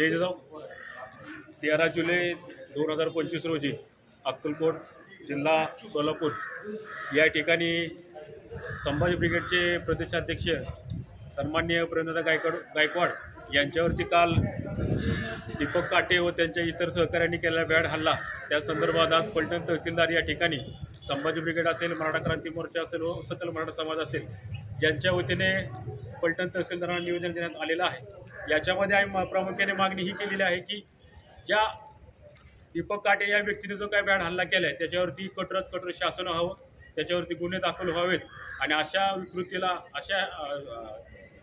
जयदेव 13 जुलै 2025 रोजी अक्कलकोट जिल्हा सोलापूर या ठिकाणी संभाजी ब्रिगेडचे प्रदेशाध्यक्ष सन्माननीय प्रवीणदादा गायकवाड यांच्यावरती काल दीपक काटे व त्यांच्या इतर सहकाऱ्यांनी केलेला भ्याड हल्ला त्या संदर्भात आज पलटण तहसीलदार या ठिकाणी संभाजी ब्रिगेड असेल, मराठा क्रांती मोर्चा असेल व सकल मराठा समाज असेल यांच्या वतीने पलटण तहसीलदारांना निवेदन देण्यात आलेलं आहे। याच्यामध्ये आम्ही प्रामुख्याने मागणी ही केलेली आहे की ज्या दीपक काटे या व्यक्तीने जो काय भ्याड हल्ला केला आहे त्याच्यावरती कठोरात कठोर शासन व्हावं, त्याच्यावरती गुन्हे दाखल व्हावेत आणि अशा विकृतीला, अशा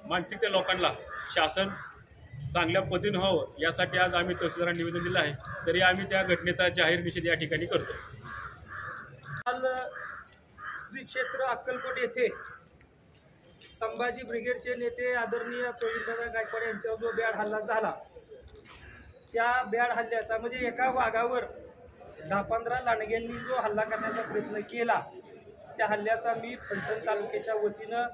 मानसिकते लोकांना शासन चांगल्या पद्धतीने व्हावं यासाठी आज आम्ही तहसीलदारांना निवेदन दिलं आहे। तरी आम्ही त्या घटनेचा जाहीर निषेध या ठिकाणी करतो। काल श्री क्षेत्र अक्कलकोट येथे संभाजी ब्रिगेडचे नेते आदरणीय प्रवीणदादा गायकवाड यांच्यावर जो भ्याड हल्ला झाला त्या भ्याड हल्ल्याचा म्हणजे एका वाघावर 10-15 लांडग्यांनी जो हल्ला करण्याचा प्रयत्न केला त्या हल्ल्याचा मी पलटण तालुक्याच्या वतीनं,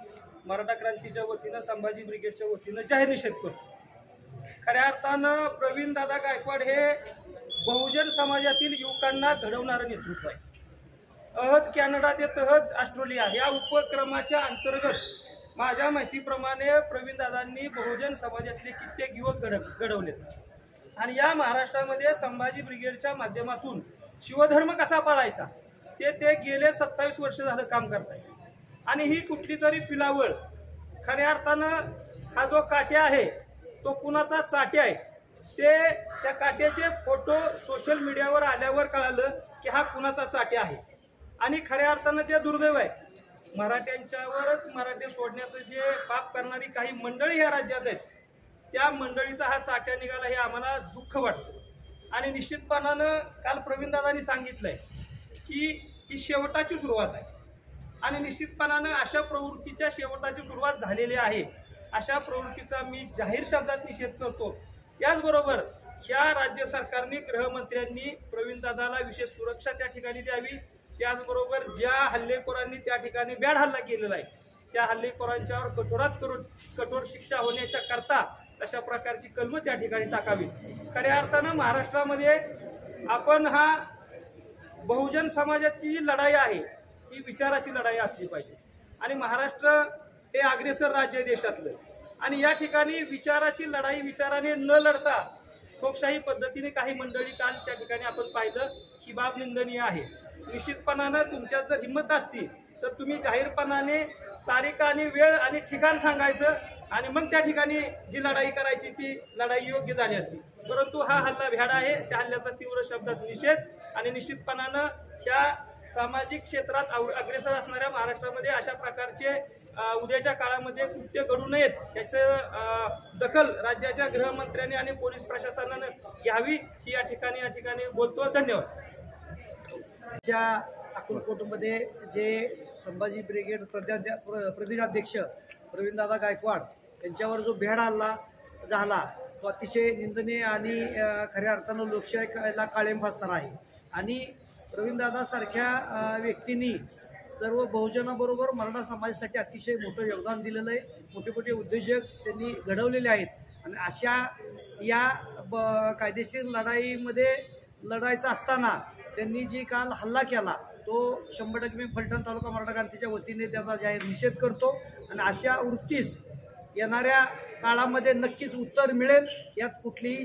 मराठा क्रांतीच्या वतीनं, संभाजी ब्रिगेडच्या वतीनं जाहीर निषेध करतो। खऱ्या अर्थानं प्रवीणदादा गायकवाड हे बहुजन समाजातील युवकांना घडवणारं नेतृत्व आहे। अहद कॅनडा ते तहद ऑस्ट्रेलिया या उपक्रमाच्या अंतर्गत माझ्या माहितीप्रमाणे प्रवीणदादांनी बहुजन समाजातले कित्येक युवक घडवलेत आणि या महाराष्ट्रामध्ये संभाजी ब्रिगेडच्या माध्यमातून शिवधर्म कसा पाळायचा ते गेले 27 वर्ष झालं काम करतायत। आणि ही कुठली तरी पिलावळ, खऱ्या अर्थानं हा जो काट्या आहे तो कुणाचा चाट्या आहे ते त्या काट्याचे फोटो सोशल मीडियावर आल्यावर कळालं की हा कुणाचा चाट्या आहे। आणि खऱ्या अर्थानं ते दुर्दैव आहे, मराठ्यांच्यावरच मराठी सोडण्याचं जे पाप करणारी काही मंडळी ह्या राज्यात आहेत त्या मंडळीचा हा चाट्या निघाला हे आम्हाला दुःख वाटतं। आणि निश्चितपणानं काल प्रवीणदादांनी सांगितलंय की ही शेवटाची सुरुवात आहे आणि निश्चितपणानं अशा प्रवृत्तीच्या शेवटाची सुरुवात झालेली आहे। अशा प्रवृत्तीचा मी जाहीर शब्दात निषेध करतो। त्याचबरोबर ह्या राज्य सरकारने, गृहमंत्र्यांनी प्रवीणदादाला विशेष सुरक्षा त्या ठिकाणी द्यावी। त्याचबरोबर ज्या हल्लेखोरांनी त्या ठिकाणी भ्याड हल्ला केलेला आहे त्या हल्लेखोरांच्यावर कठोरात कठोर शिक्षा होण्याच्या करता अशा प्रकारची कलमं त्या ठिकाणी टाकावी। खऱ्या अर्थानं महाराष्ट्रामध्ये आपण हा बहुजन समाजाची जी लढाई आहे ही विचाराची लढाई असली पाहिजे आणि महाराष्ट्र हे अग्रेसर राज्य आहे देशातलं आणि या ठिकाणी विचाराची लढाई विचाराने न लढता लोकशाही पद्धतीने काही मंडळी काल त्या ठिकाणी आपण पाहिलं ही बाब निंदनीय आहे। निश्चितपणानं तुमच्यात जर हिंमत असती तर तुम्ही जाहीरपणाने तारीख आणि वेळ आणि ठिकाण सांगायचं आणि मग त्या ठिकाणी जी लढाई करायची ती लढाई योग्य झाली असती। परंतु हा हल्ला भ्याड आहे, त्या हल्ल्याचा तीव्र शब्दात निषेध आणि निश्चितपणानं ह्या सामाजिक क्षेत्रात अग्रेसर असणाऱ्या महाराष्ट्रामध्ये अशा प्रकारचे उद्याच्या काळामध्ये कृत्य घडू नयेत याचं दखल राज्याच्या गृहमंत्र्यांनी आणि पोलीस प्रशासनानं घ्यावी ही या ठिकाणी बोलतो। धन्यवाद। अक्कलकोटमध्ये जे संभाजी ब्रिगेड प्रदेशाध्यक्ष प्रवीणदादा गायकवाड यांच्यावर जो भ्याड हल्ला झाला तो अतिशय निंदनीय आणि खऱ्या अर्थानं लोकशाहीला काळेम फासणारा आहे। आणि प्रवीणदादासारख्या व्यक्तींनी सर्व बहुजनाबरोबर मराठा समाजासाठी अतिशय मोठं योगदान दिलेलं आहे। मोठे मोठे उद्योजक त्यांनी घडवलेले आहेत आणि अशा या कायदेशीर लढाईमध्ये लढायचं असताना त्यांनी जी काल हल्ला केला तो 100% मी फलटण तालुका मराठा क्रांतीच्या वतीने त्याचा जाहीर निषेध करतो आणि अशा वृत्तीस येणाऱ्या काळामध्ये नक्कीच उत्तर मिळेल यात कुठलीही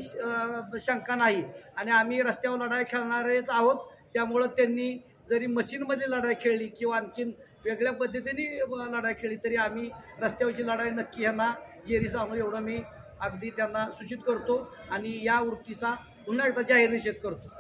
शंका नाही। आणि आम्ही रस्त्यावर लढाई खेळणारेच आहोत, त्यामुळं त्यांनी जरी मशीनमध्ये लढाई खेळली किंवा आणखीन वेगळ्या पद्धतीने लढाई खेळली तरी आम्ही रस्त्यावरची लढाई नक्की यांना जेरी सांगू एवढं मी अगदी त्यांना सूचित करतो आणि या वृत्तीचा पुन्हा एकदा जाहीर निषेध करतो।